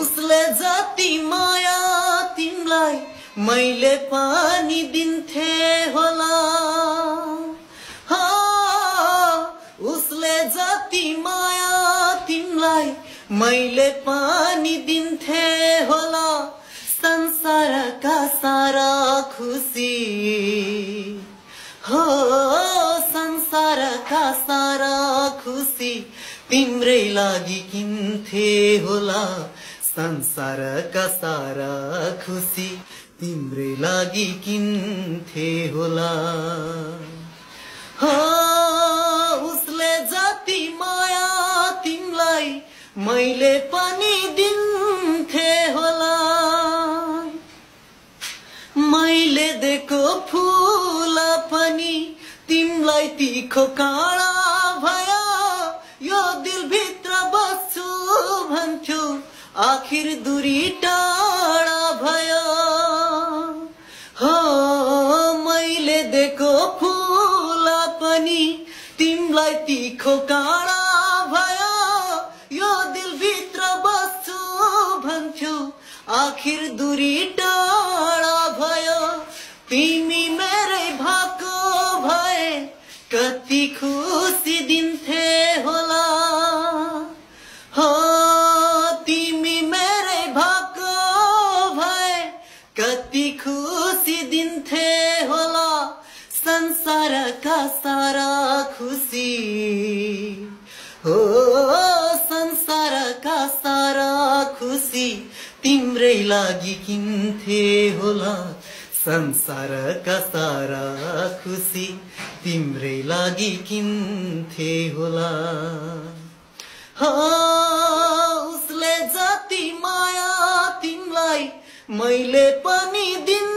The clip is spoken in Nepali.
उसले जति माया तिमलाई मैले पनि दिन्थे होला उसले जति माया तिमलाई मैले पनि दिन्थे होला संसारका सारा खुसी हो संसारका सारा खुसी तिम्रै लागि किन्थे होला संसारका सारा खुसी तिम्रै लागि किन्थे होला उसले जति माया तिमलाई मैले पनि दिन्थे होला मैले दिएको फूल पनि तिमलाई तीखो काँडा भयो यो दिलभित्र बस्छु भन्थ्यो आखिर दूरी टाढा भयो मैले दिएको फूल पनि तिमलाई तीखो काँडा भयो यो दिलभित्र बस्छु भन्थ्यो आखिर दूरी टाढा भयो तिमी मेरै भएको भए कति खुसी दिन्थे होला तिमी मेरै भएको भए कति खुसी दिन्थे होला संसारका सारा खुसी हो संसारका सारा खुसी तिम्रै लागि किन्थे होला संसारका सारा खुसी तिम्रै लागि किन्थे होला उसले जति माया तिमलाई मैले पनि दिन